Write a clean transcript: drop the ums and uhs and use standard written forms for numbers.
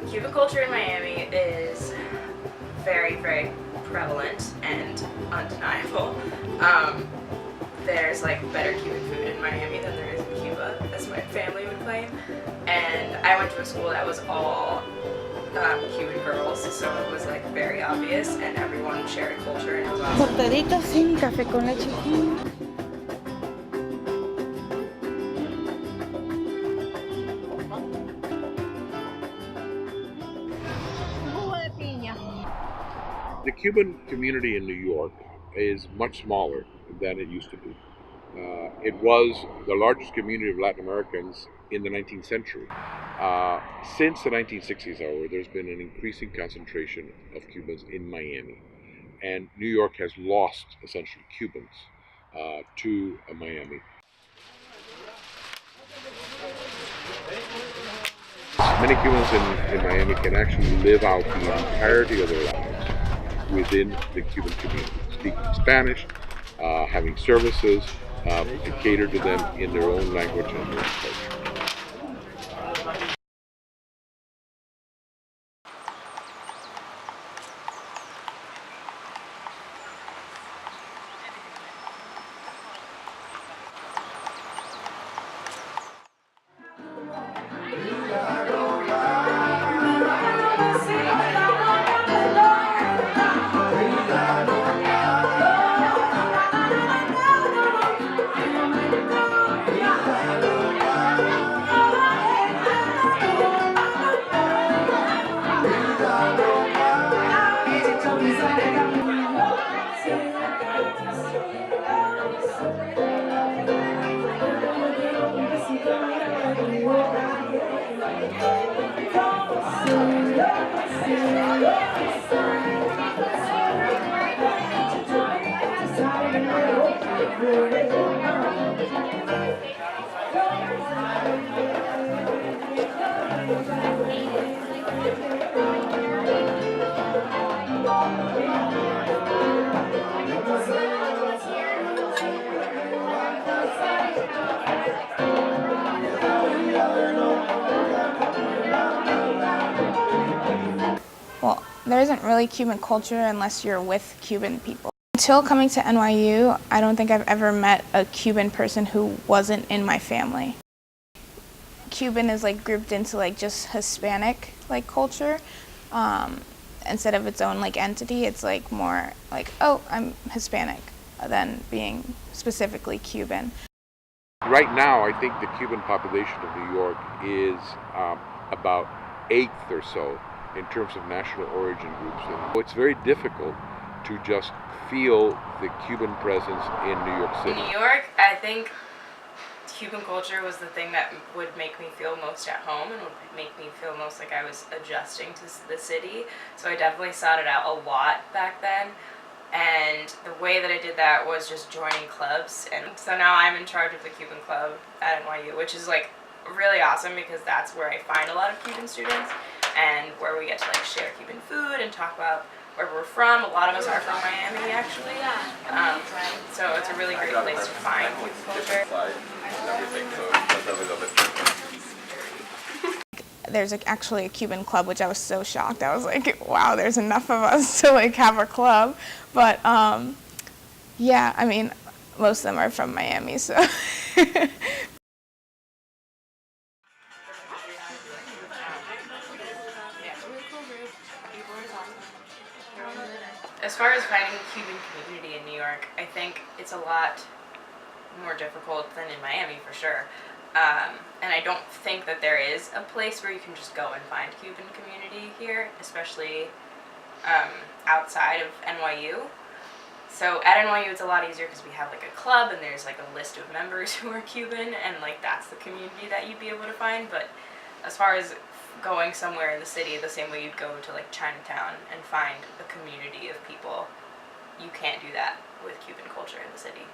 Cuban culture in Miami is very, very prevalent and undeniable. There's like better Cuban food in Miami than there is in Cuba, as my family would claim. And I went to a school that was all Cuban girls, so it was like very obvious, and everyone shared a culture, and it was awesome. Tostaditos sin café con leche. Jugo de piña. The Cuban community in New York is much smaller than it used to be. It was the largest community of Latin Americans in the 19th century. Since the 1960s, however, there's been an increasing concentration of Cubans in Miami, and New York has lost essentially Cubans to Miami. Many Cubans in Miami can actually live out the entirety of their lives within the Cuban community, speaking Spanish, having services, and cater to them in their own language and their own culture. Well, there isn't really Cuban culture unless you're with Cuban people. Until coming to NYU, I don't think I've ever met a Cuban person who wasn't in my family. Cuban is like grouped into like just Hispanic like culture. Instead of its own like entity, it's like more like, oh, I'm Hispanic than being specifically Cuban. Right now, I think the Cuban population of New York is about eighth or so in terms of national origin groups. And it's very difficult to just feel the Cuban presence in New York City. In New York, I think Cuban culture was the thing that would make me feel most at home and would make me feel most like I was adjusting to the city. So I definitely sought it out a lot back then. And the way that I did that was just joining clubs. And so now I'm in charge of the Cuban club at NYU, which is like really awesome because that's where I find a lot of Cuban students and where we get to like share Cuban food and talk about where we're from. A lot of us are from Miami actually. So it's a really great place to find Cuban culture. There's like actually a Cuban club, which I was so shocked. I was like, wow, there's enough of us to like have a club. But yeah, I mean, most of them are from Miami, so. As far as finding a Cuban community in New York, I think it's a lot more difficult than in Miami for sure. And I don't think that there is a place where you can just go and find Cuban community here, especially outside of NYU. So at NYU it's a lot easier because we have like a club and there's like a list of members who are Cuban, and like that's the community that you'd be able to find. But as far as going somewhere in the city the same way you'd go to like Chinatown and find a community of people, you can't do that with Cuban culture in the city.